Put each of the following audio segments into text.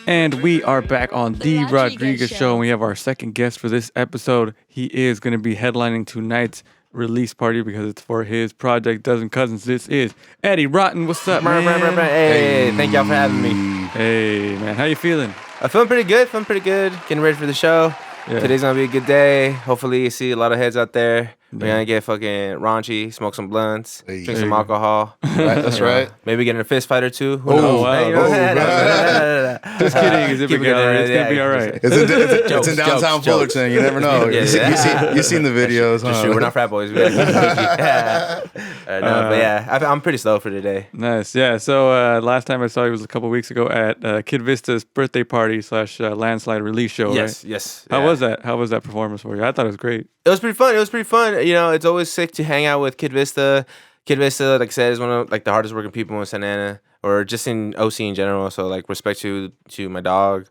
And we are back on the Rodriguez Show, and we have our second guest for this episode. He is going to be headlining tonight's release party because it's for his project Dozen Cousins. This is Eddy Rotten. What's up, man? Hey, thank y'all for having me. Hey, man, how you feeling? I'm feeling pretty good. Getting ready for the show. Yeah. Today's gonna be a good day. Hopefully, you see a lot of heads out there. We're gonna get fucking raunchy, smoke some blunts, drink some alcohol. Right, that's right. Maybe get in a fist fight or two. Who Oh, knows? wow. Hey, you know, Just kidding. It's keep a it gallery. It's yeah, going to be all right. It's in downtown jokes. Fullerton. You never know. You've seen the videos, huh? We're not frat boys. We gotta keep it PG. But yeah, I'm pretty slow for today. Nice. Yeah. So last time I saw you was a couple weeks ago at Kid Vista's birthday party / landslide release show, right? Yes. How was that? How was that performance for you? I thought it was great. It was pretty fun. You know, it's always sick to hang out with Kid Vista. Kid Vista, like I said, is one of like the hardest working people in Santa Ana, or just in OC in general. So like respect to my dog.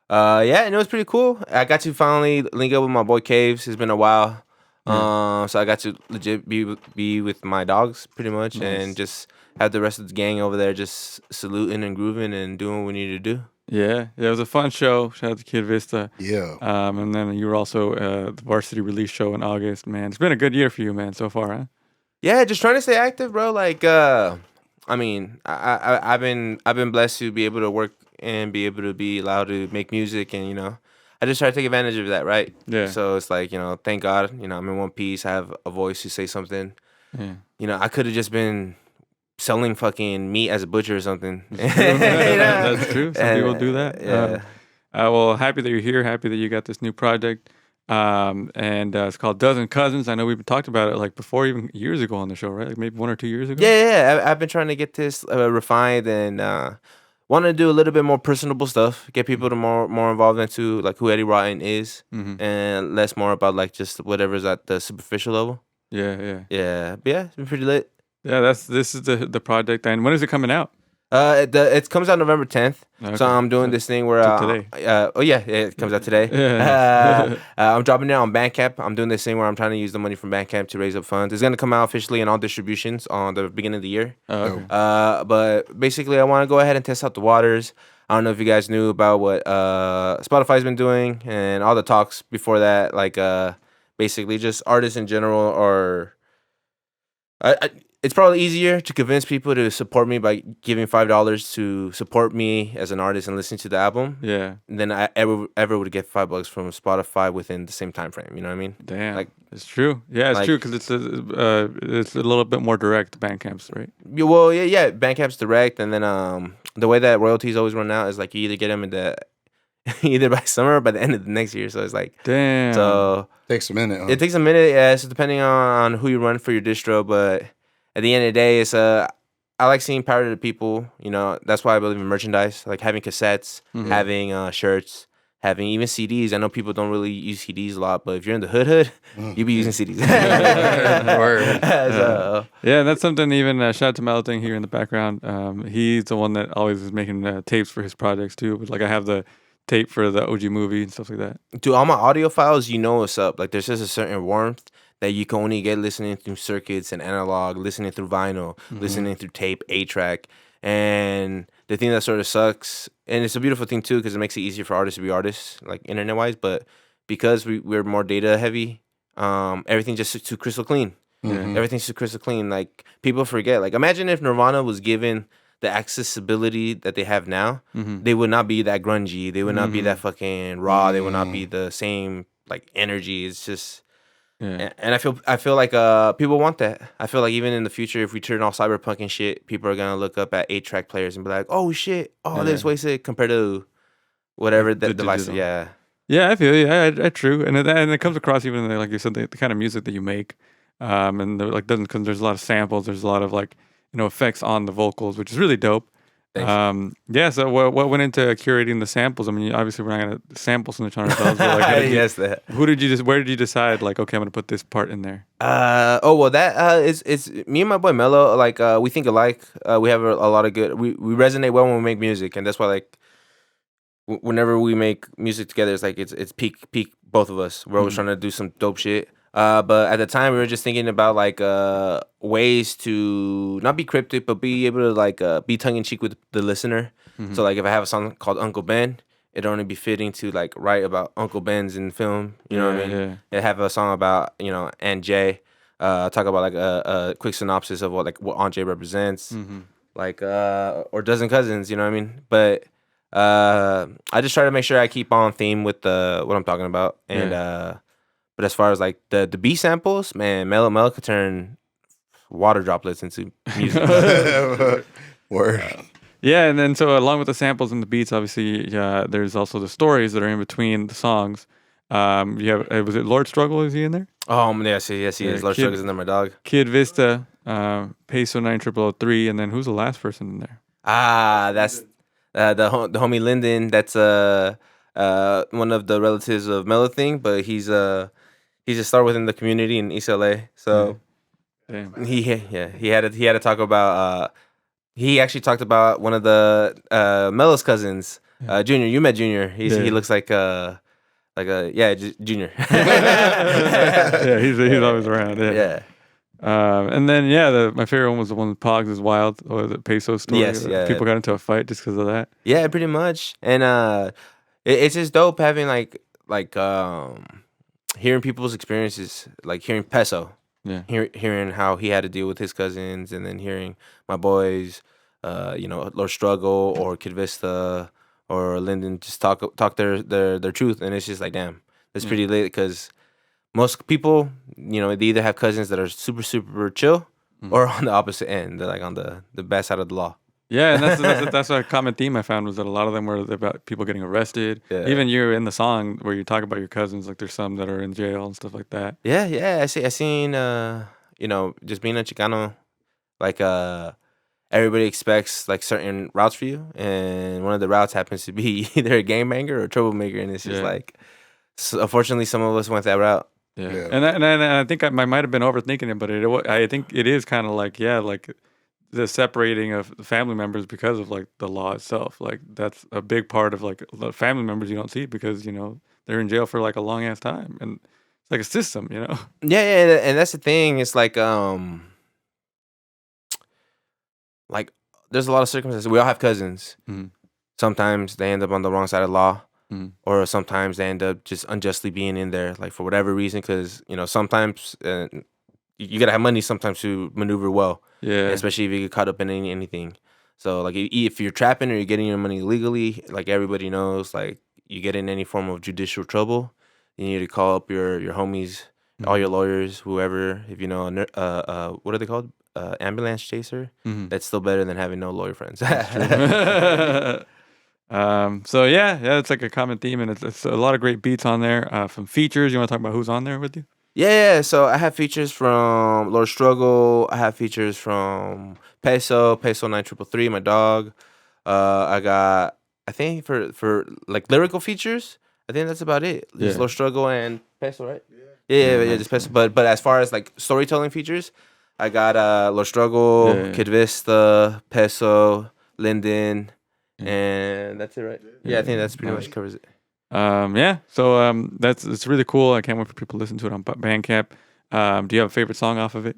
And it was pretty cool. I got to finally link up with my boy Caves. It's been a while. So I got to legit be with my dogs pretty much, and just have the rest of the gang over there just saluting and grooving and doing what we need to do. Yeah, it was a fun show. Shout out to Kid Vista. Yeah. And then you were also the varsity release show in August. Man, it's been a good year for you, man, so far, huh? Yeah, just trying to stay active, bro. Like, I mean, I've been blessed to be able to work and be able to be allowed to make music, and you know, I just try to take advantage of that, right? Yeah. So it's like, you know, thank God, you know, I'm in one piece. I have a voice to say something. Yeah. You know, I could have just been selling fucking meat as a butcher or something. That's true. Some people do that. Yeah. Well, happy that you're here. Happy that you got this new project. And it's called Dozen Cousins. I know we've talked about it like before, even years ago on the show, right? Like maybe 1 or 2 years ago. Yeah. I've been trying to get this refined and want to do a little bit more personable stuff. Get people to more involved into like who Eddy Rotten is, and less more about like just whatever's at the superficial level. Yeah. Yeah, but yeah, it's been pretty lit. Yeah, this is the project. And when is it coming out? It comes out November 10th. Okay. So I'm doing this thing where today. It comes out today. Yeah. I'm dropping it on Bandcamp. I'm doing this thing where I'm trying to use the money from Bandcamp to raise up funds. It's gonna come out officially in all distributions on the beginning of the year. Okay. But basically, I want to go ahead and test out the waters. I don't know if you guys knew about what Spotify's been doing and all the talks before that. Like basically, just artists in general are. It's probably easier to convince people to support me by giving $5 to support me as an artist and listen to the album. Yeah. Than I ever would get $5 from Spotify within the same time frame. You know what I mean? Damn. Like, it's true. Yeah, it's like- true because it's a little bit more direct, Bandcamp's, right? Well, yeah. Bandcamp's direct, and then the way that royalties always run out is like you either get them in the either by summer or by the end of the next year. So it's like Damn. so Takes a minute. Huh? it takes a minute. Yeah, so depending on who you run for your distro, but at the end of the day, it's I like seeing power to the people. You know, that's why I believe in merchandise, like having cassettes, having shirts, having even CDs. I know people don't really use CDs a lot, but if you're in the hood, you be using CDs. Word. So, Yeah, and that's something even shout out to Melting here in the background. He's the one that always is making tapes for his projects too. But like I have the tape for the OG movie and stuff like that. dude, all my audio files, you know what's up. Like, there's just a certain warmth that you can only get listening through circuits and analog, listening through vinyl, listening through tape, 8-track. And the thing that sort of sucks, and it's a beautiful thing too, because it makes it easier for artists to be artists, like internet-wise, but because we're more data heavy, everything just too crystal clean. Everything's too crystal clean. Like, people forget. Like, imagine if Nirvana was given the accessibility that they have now, they would not be that grungy. They would not be that fucking raw. They would not be the same like energy. It's just, and I feel like people want that. I feel like even in the future, if we turn off cyberpunk and shit, people are gonna look up at 8-track players and be like, "Oh shit, this wasted compared to whatever the device." digital. Yeah, Yeah, I feel you. Yeah, true. And it comes across even in like you said, the kind of music that you make, and like doesn't because there's a lot of samples. There's a lot of like effects on the vocals, which is really dope. Thanks. Yeah. So what went into curating the samples? I mean, obviously we're not gonna sample snitch on ourselves. But like, yes, that. where did you decide? Like, okay, I'm gonna put this part in there. That is me and my boy Mello. Like, we think alike. We have a lot of good. We resonate well when we make music, and that's why like whenever we make music together, it's like it's peak both of us. We're always trying to do some dope shit. But at the time, we were just thinking about like ways to not be cryptic, but be able to like be tongue in cheek with the listener. So like if I have a song called Uncle Ben, it'd only be fitting to like write about Uncle Ben's in film. You know what I mean? And have a song about Aunt Jay. Talk about like a quick synopsis of what Aunt Jay represents, like or Dozen Cousins. You know what I mean? But I just try to make sure I keep on theme with what I'm talking about. And but as far as like the B samples, man, Mel could turn water droplets into music. Word. Yeah, and then so along with the samples and the beats, obviously, there's also the stories that are in between the songs. You have was it Lord Struggle? Is he in there? Oh yes, he is. Lord Struggle's in there, my dog. Kid Vista, Peso 9003, and then who's the last person in there? That's the homie Lyndon. That's one of the relatives of Mellow Thing, but he's a star within the community in East LA. So he had to talk about. He actually talked about one of the Mellow's cousins, Junior. You met Junior. He looks like Junior. Yeah, he's always around. Yeah. And then my favorite one was the one with Pogs is Wild, or the Peso story. Yes, yeah. People got into a fight just because of that. Yeah, pretty much. And it's just dope having like hearing people's experiences, like hearing Peso. Yeah. Hearing how he had to deal with his cousins, and then hearing my boys, Lord Struggle or Kid Vista or Lyndon just talk their truth, and it's just like, damn, that's pretty lit, because most people, they either have cousins that are super, super chill or on the opposite end. They're like on the bad side of the law. Yeah, and that's a common theme I found, was that a lot of them were about people getting arrested. Yeah. Even you in the song where you talk about your cousins, like there's some that are in jail and stuff like that. Yeah. I seen just being a Chicano, like everybody expects like certain routes for you, and one of the routes happens to be either a gangbanger or a troublemaker, and it's just like, so unfortunately, some of us went that route. Yeah. And I think I might have been overthinking it, but I think it is kind of like the separating of the family members because of like the law itself. Like that's a big part of like the family members you don't see because they're in jail for like a long ass time, and it's like a system. Yeah, and that's the thing. It's like there's a lot of circumstances. We all have cousins. Mm-hmm. Sometimes they end up on the wrong side of the law, or sometimes they end up just unjustly being in there, like for whatever reason. Because sometimes you gotta have money sometimes to maneuver well. Yeah, especially if you get caught up in anything. So like if you're trapping or you're getting your money legally, like everybody knows, like you get in any form of judicial trouble, you need to call up your homies, all your lawyers, whoever. If you know, what are they called? Ambulance chaser. That's still better than having no lawyer friends. So it's like a common theme, and it's a lot of great beats on there. From features, you want to talk about who's on there with you? Yeah, so I have features from Lord Struggle. I have features from Peso 9333, my dog. I got, I think for like lyrical features, I think that's about it. Just Lord Struggle and Peso, right? Yeah, just Peso. But as far as like storytelling features, I got Lord Struggle, Kid Vista, Peso, Lyndon, and that's it, right? Yeah, I think that's pretty much covers it. So it's really cool. I can't wait for people to listen to it on Bandcamp. Do you have a favorite song off of it?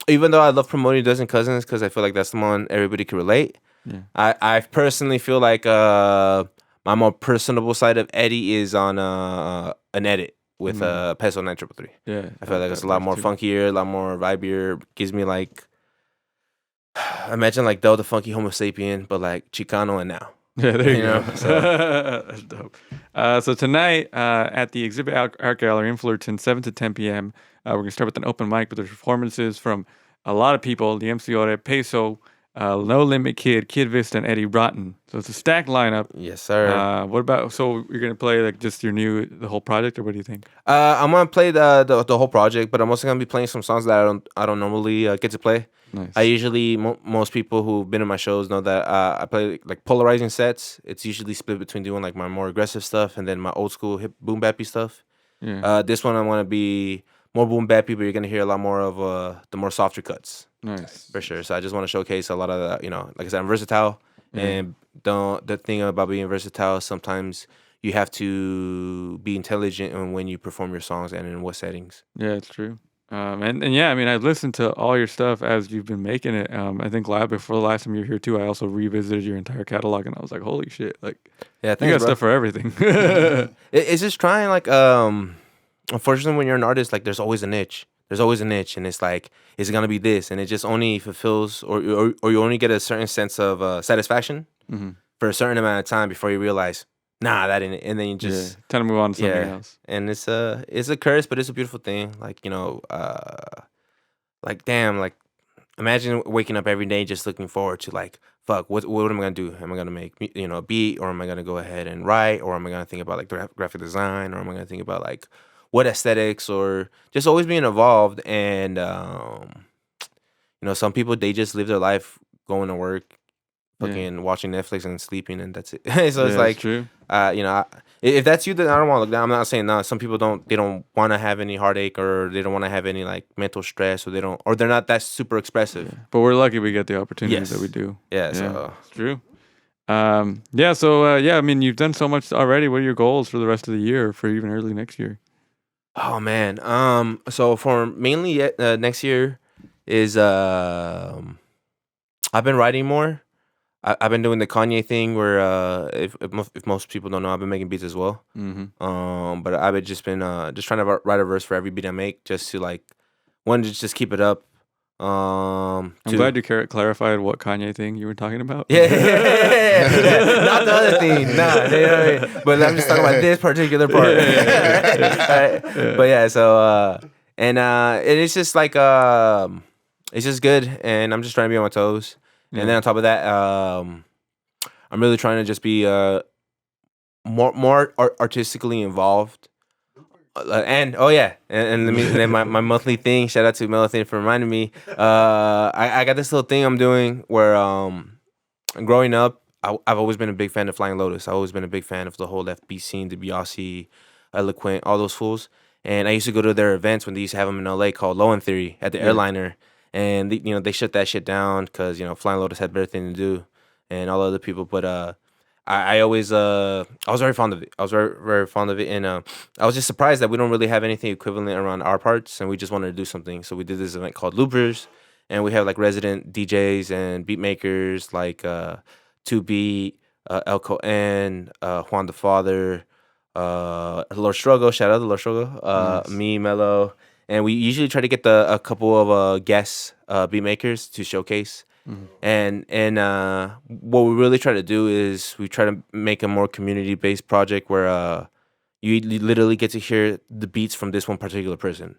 Even though I love promoting Dozen Cousins because I feel like that's the one everybody can relate. Yeah. I personally feel like my more personable side of Eddy is on an edit with Peso 9333. Yeah, I feel like it's a lot more funkier, a lot more vibier. Gives me like, imagine like Del the Funky Homo Sapien, but like Chicano and now. Yeah, there you go. So. That's dope. So tonight at the Exhibit Art Gallery in Fullerton, 7 to 10 p.m., we're going to start with an open mic, but there's performances from a lot of people, the MCO, Peso, No Limit Kid, Kid Vista, and Eddy Rotten. So it's a stacked lineup. Yes, sir. So you're going to play like just the whole project, or what do you think? I'm going to play the whole project, but I'm also going to be playing some songs that I don't normally get to play. Nice. I usually, most people who've been in my shows know that I play like polarizing sets. It's usually split between doing like my more aggressive stuff and then my old school hip boom bappy stuff. Yeah. This one I'm going to be more boom bappy, but you're going to hear a lot more of the more softer cuts. Nice. For sure. So I just want to showcase a lot of that, like I said, I'm versatile. And the thing about being versatile, sometimes you have to be intelligent in when you perform your songs and in what settings. Yeah, it's true. And yeah, I mean, I've listened to all your stuff as you've been making it. I think before the last time you were here too, I also revisited your entire catalog, and I was like, holy shit! Like, Yeah, you thanks, got bro. stuff for everything. It's just trying like unfortunately when you're an artist, like there's always a niche. There's always a niche, and it's like, is it gonna be this? And it just only fulfills, or you only get a certain sense of satisfaction hmm for a certain amount of time before you realize, nah, that ain't it. And then you Yeah, just time to move on to something yeah. else. And it's a curse, but it's a beautiful thing. Like like damn, like imagine waking up every day just looking forward to like, fuck, what am I gonna do? Am I gonna make a beat, or am I gonna go ahead and write, or am I gonna think about like graphic design, or am I gonna think about like what aesthetics, or just always being involved. And some people, they just live their life going to work, Yeah, fucking watching Netflix and sleeping, and that's it. So yeah, it's that's like, true. if that's you, then I don't want to look down. I'm not saying no. Some people don't. They don't want to have any heartache, or they don't want to have any like mental stress, or they're not that super expressive. Yeah. But we're lucky we get the opportunities that Yes. we do. Yeah. Yeah, So it's true. Yeah. So yeah, I mean, you've done so much already. What are your goals for the rest of the year, or for even early next year? oh man. So for mainly next year is I've been writing more. I've been doing the Kanye thing where if most people don't know, I've been making beats as well. Mm-hmm. But I've just been just trying to write a verse for every beat I make, just to like one to just keep it up. I'm Two, glad you clarified what Kanye thing you were talking about. yeah, not the other thing, nah. But I'm just talking about this particular part. Alright? But yeah, so and it's just like it's just good, and I'm just trying to be on my toes. Yeah. And then on top of that, I'm really trying to just be more artistically involved. And oh yeah, and let me and then my monthly thing. Shout out to Melody for reminding me. I got this little thing I'm doing where growing up, I've always been a big fan of Flying Lotus. I've always been a big fan of the whole FB scene, DiBiase, Eloquent, all those fools. And I used to go to their events when they used to have them in LA called Low End Theory at the Yeah. Airliner. And they shut that shit down because Flying Lotus had better thing to do, and all other people. But I always I was very fond of it. I was very very fond of it, and I was just surprised that we don't really have anything equivalent around our parts, and we just wanted to do something. So we did this event called Loopers, and we have like resident DJs and beat makers like 2Beat, Elko N, Juan the Father, Lord Struggle. Shout out to Lord Struggle. Nice. Me, Mello. And we usually try to get a couple of guest beat makers to showcase. Mhm. And what we really try to do is we try to make a more community based project where you literally get to hear the beats from this one particular person.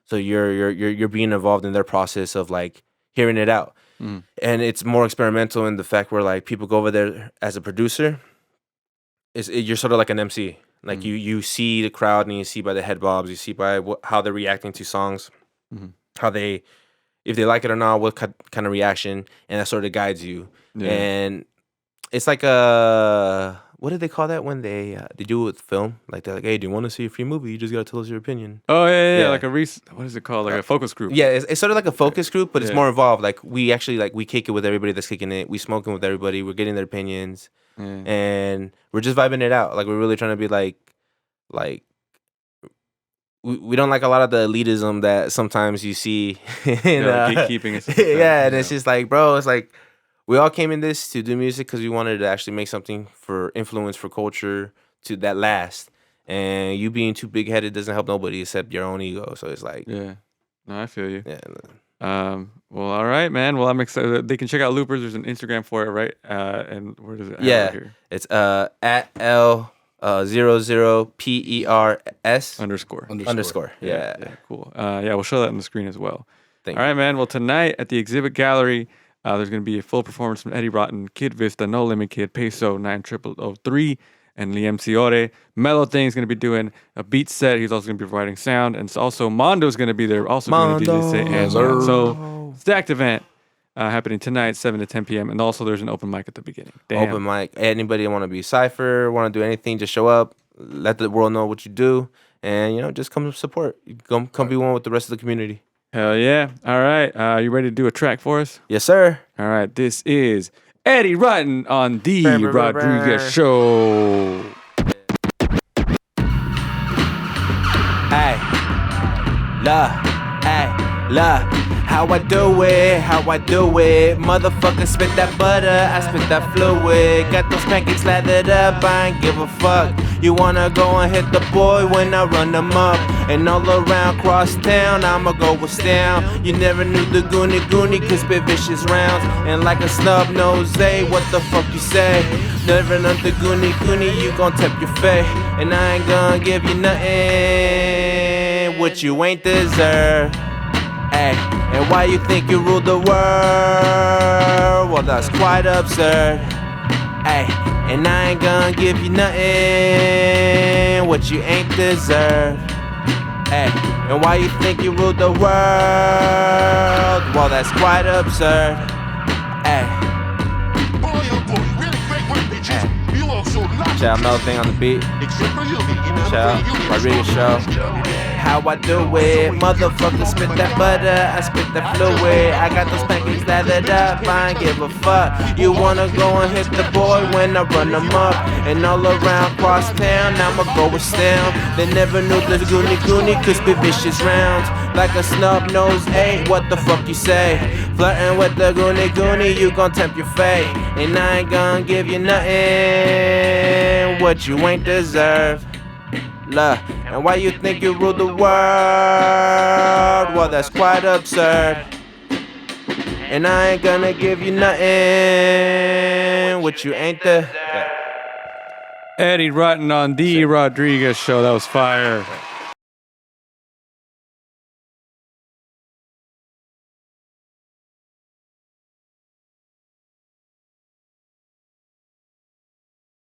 So you're being involved in their process of like hearing it out. Mhm. And it's more experimental in the fact where like people go over there as a producer. You're sort of like an MC. Like you see the crowd, and you see by the head bobs, you see by how they're reacting to songs, Mhm. how if they like it or not, what kind of reaction, and that sort of guides you. Yeah. And it's like what do they call that when they do it with film? Like they're like, hey, do you want to see a free movie? You just gotta tell us your opinion. Oh yeah. Yeah. Like what is it called? Like a focus group. Yeah, it's sort of like a focus group, but it's Yeah. more involved. Like we actually we kick it with everybody that's kicking it. We smoking with everybody. We're getting their opinions. Yeah. And we're just vibing it out. Like we're really trying to be like we don't like a lot of the elitism that sometimes you see in Yeah, like gatekeeping and stuff like that. yeah, and it's Yeah. just like, bro, it's like we all came in this to do music because we wanted to actually make something for influence for culture to that last. And you being too big headed doesn't help nobody except your own ego. So it's like Yeah. No, I feel you. yeah. Well, all right, man. Well, I'm excited. They can check out Loopers. There's an Instagram for it, right? And where does it? have Yeah. right here? It's at L00PERS _. Yeah. Yeah. Cool. Yeah, we'll show that on the screen as well. Thank All right, man. Well, tonight at the exhibit gallery, there's going to be a full performance from Eddy Rotten, Kid Vista, No Limit Kid, Peso, 9003, and Liam Ciore. Mellow Thing's going to be doing a beat set. He's also going to be providing sound. And also Mondo's going to be there, also doing a DJ set. And so, stacked event happening tonight, 7 to 10 p.m. And also there's an open mic at the beginning. Damn. Open mic. Anybody want to be Cypher, want to do anything, just show up. Let the world know what you do. And, just come support. Come be one with the rest of the community. Hell yeah. All right. You ready to do a track for us? Yes, sir. All right. This is Eddy Rotten on The Rodriguez Show. Hey, la, hey. La, how I do it, motherfucker spit that butter, I spit that fluid. Got those pancakes lathered up, I ain't give a fuck. You wanna go and hit the boy when I run them up. And all around cross town, I'ma go with down. You never knew the goonie, cause spit vicious rounds. And like a snub nose, what the fuck you say? Never learned the goonie, you gon' tap your face. And I ain't gonna give you nothing what you ain't deserve. Ay, and why you think you rule the world? Well, that's quite absurd. Ay, and I ain't gonna give you nothing what you ain't deserve. Ay, and why you think you rule the world? Well, that's quite absurd. Ay. Shout out Mel Thing on the beat. Shout out Rodriguez Show. How I do it, motherfucker spit that butter, I spit that fluid. I got those pancakes lathered up, I ain't give a fuck. You wanna go and hit the boy when I run them up. And all around cross town, I'ma go with down. They never knew the goonie could spit vicious rounds. Like a snub nose, what the fuck you say? Flirting with the goonie, you gon' tempt your fate. And I ain't gon' give you nothing what you ain't deserve. Love, and why you think you rule the world? Well, that's quite absurd. And I ain't gonna give you nothing what you ain't the. Eddy Rotten on the Rodriguez Show. That was fire.